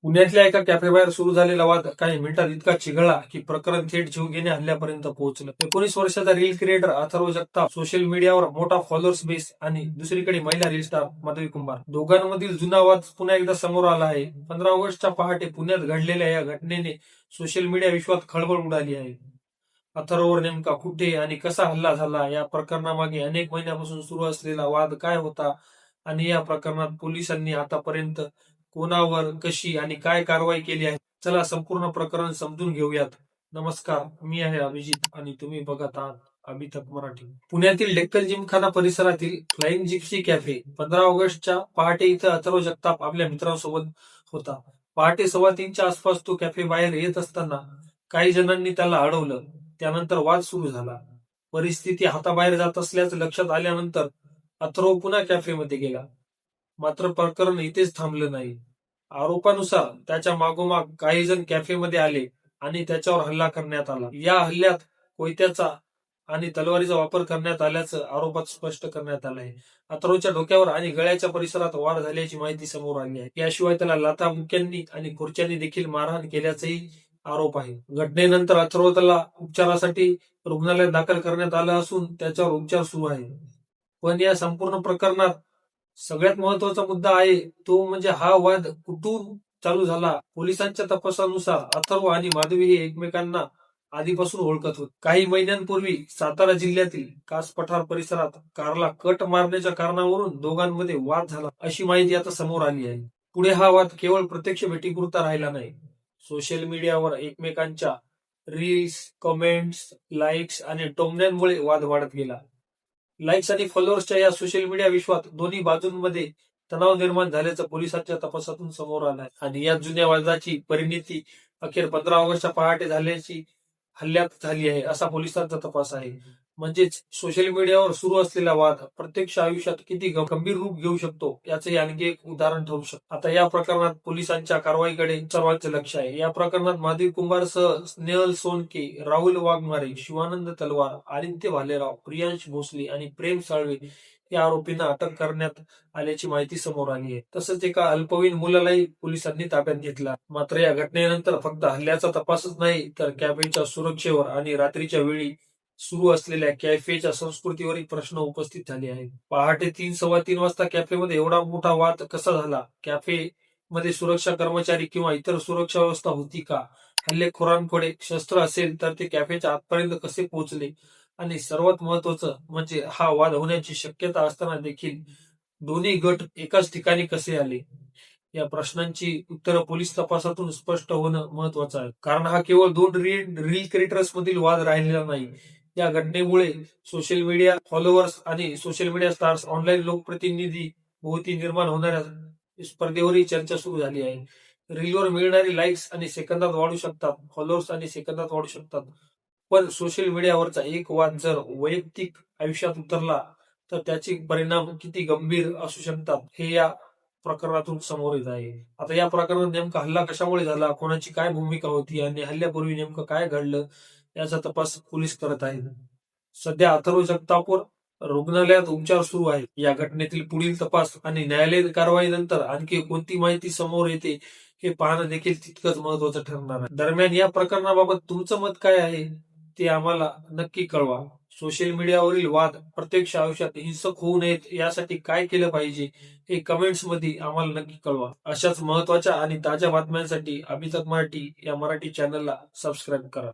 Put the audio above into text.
पुण्यातल्या एका कॅफेबाहेर सुरू झालेला वाद काही मिनिटात इतका चिघळला की प्रकरण थेट जीवघेण्या हल्ल्यापर्यंत पोहोचलं. 19 वर्षाचा reel creator Atharva Jagtap, social मीडियावर मोठा फॉलोअर्स बेस आणि दुसरीकडे महिला रील स्टार माधवी कुंभार, दोघांमधील जुना वाद पुन्हा एकदा समोर आला आहे. 15 ऑगस्टच्या पहाटे पुण्यात घडलेल्या या घटनेने सोशल मीडिया विश्वात खळबळ उडाली आहे. अथर्ववर नेमका कुठे आणि कसा हल्ला झाला, या प्रकरणामागे अनेक महिन्यापासून सुरू असलेला वाद काय होता आणि या प्रकरणात पोलिसांनी आतापर्यंत कोणावर, कशी आणि काय कारवाई केली आहे, चला संपूर्ण प्रकरण समजून घेऊयात. नमस्कार, मी आहे अभिजित आणि तुम्ही बघत आहात अभितक मराठी. पुण्यातील डेक्कन जिमखाना परिसरातील फ्लाइंग जिप्सी कॅफे 15 ऑगस्टच्या पहाटे इथं अथर्व जगताप आपल्या मित्रांसोबत होता. पहाटे 2:15च्या आसपास तो कॅफे बाहेर येत असताना काही जणांनी त्याला अडवलं. त्यानंतर वाद सुरू झाला. परिस्थिती हाताबाहेर जात असल्याचं लक्षात आल्यानंतर अथर्व पुन्हा कॅफेमध्ये गेला. मात्र प्रकरण इथेच थांबलं नाही. आरोपानुसार त्याच्या मागोमाग काही जण कॅफेमध्ये आले आणि त्याच्यावर हल्ला करण्यात आला. या हल्ल्यात कोयत्याचा आणि तलवारीचा वापर करण्यात आल्याचं आरोपात स्पष्ट करण्यात आलं आहे. अथर्वच्या डोक्यावर आणि गळ्याच्या परिसरात वार झाल्याची माहिती समोर आली आहे. याशिवाय त्याला लाथा, मुक्यांनी आणि खुर्च्यांनी देखील मारहाण केल्याचाही आरोप आहे. घटनेनंतर अथर्वला उपचारासाठी रुग्णालयात दाखल करण्यात आलं असून त्याच्यावर उपचार सुरू आहे. पण या संपूर्ण प्रकरणात सगळ्यात महत्वाचा मुद्दा आहे तो म्हणजे हा वाद कुठून चालू झाला. पोलिसांच्या तपासानुसार अथर्व आणि माधवी हे एकमेकांना आधीपासून ओळखत होते. काही महिन्यांपूर्वी सातारा जिल्ह्यातील कास पठार परिसरात कारला कट मारण्याच्या कारणावरून दोघांमध्ये वाद झाला अशी माहिती आता समोर आली आहे. पुढे हा वाद केवळ प्रत्यक्ष भेटीपुरता राहिला नाही. सोशल मीडियावर एकमेकांच्या रील्स, कमेंट्स, लाईक्स आणि टोमण्यांमुळे वाद वाढत गेला. लाईक्स आणि फॉलोअर्सच्या या सोशल मीडिया विश्वात दोन्ही बाजूंमध्ये तणाव निर्माण झाल्याचं पोलिसांच्या तपासातून समोर आलं आहे. आणि या जुन्या वादाची परिणिती अखेर 15 ऑगस्टच्या पहाटे झाल्याची हल्ल्यात झाली आहे असा पोलिसांचा तपास आहे. म्हणजेच सोशल मीडियावर सुरू असलेला वाद प्रत्यक्ष आयुष्यात किती गंभीर रूप घेऊ शकतो याचे आणखी एक उदाहरण ठरू शकतं. आता या प्रकरणात पोलिसांच्या कारवाईकडे सर्वांचे लक्ष आहे. या प्रकरणात माधवी कुंभारसह स्नेहल सोनके, राहुल वाघमारे, शिवानंद तलवार, आदित्य भालेराव, प्रियांश भोसले आणि प्रेम साळवे या आरोपींना अटक करण्यात आल्याची माहिती समोर आली आहे. तसंच एका अल्पवयीन मुलालाही पोलिसांनी ताब्यात घेतला. मात्र या घटनेनंतर फक्त हल्ल्याचा तपासच नाही तर कॅफेच्या सुरक्षेवर आणि रात्रीच्या वेळी सुरू असलेल्या कॅफेच्या संस्कृतीवरही प्रश्न उपस्थित झाले आहेत. पहाटे 3-3:15 वाजता कॅफेमध्ये एवढा मोठा वाद कसा झाला? कॅफे मध्ये सुरक्षा कर्मचारी किंवा इतर सुरक्षा व्यवस्था होती का? हल्लेखोरांकडे शस्त्र असेल तर ते कॅफेच्या आतपर्यंत कसे पोहोचले? आणि सर्वात महत्वाचं म्हणजे हा वाद होण्याची शक्यता असताना देखील दोन्ही गट एकाच ठिकाणी कसे आले? या प्रश्नांची उत्तरं पोलीस तपासातून स्पष्ट होणं महत्वाचं आहे. कारण हा केवळ दोन रील क्रिएटर्स मधील वाद राहिलेला नाही. या घटनेमुळे सोशल मीडिया फॉलोअर्स आणि सोशल मीडिया स्टार्स, ऑनलाईन लोकप्रतिनिधी भोवती निर्माण होणाऱ्या स्पर्धेवरही चर्चा सुरू झाली आहे. रीलवर मिळणारी लाईक्स आणि सेकंदात वाढू शकतात, फॉलोअर्स आणि सेकंदात वाढू शकतात. पण सोशल मीडियावरचा एक वाद जर वैयक्तिक आयुष्यात उतरला तर त्याचे परिणाम किती गंभीर असू शकतात हे या प्रकरणातून समोर येत आहे. आता या प्रकरणात नेमका हल्ला कशामुळे झाला, कोणाची काय भूमिका होती आणि हल्ल्यापूर्वी नेमकं काय घडलं याचा तपास पोलीस करत आहेत. सध्या अथर्व जगतापवर रुग्णालयात उपचार सुरू आहेत. या घटनेतील पुढील तपास आणि न्यायालयीन कारवाईनंतर आणखी कोणती माहिती समोर येते हे पाहणं देखील तितकंच महत्वाचं ठरणार आहे. दरम्यान या प्रकरणाबाबत तुमचं मत काय आहे ते आम्हाला नक्की कळवा. सोशल मीडियावरील वाद प्रत्यक्ष आयुष्यात हिंसक होऊ नयेत यासाठी काय केलं पाहिजे हे कमेंट्स मध्ये आम्हाला नक्की कळवा. अशाच महत्वाच्या आणि ताज्या बातम्यांसाठी अभितक मराठी या मराठी चॅनलला सबस्क्राईब करा.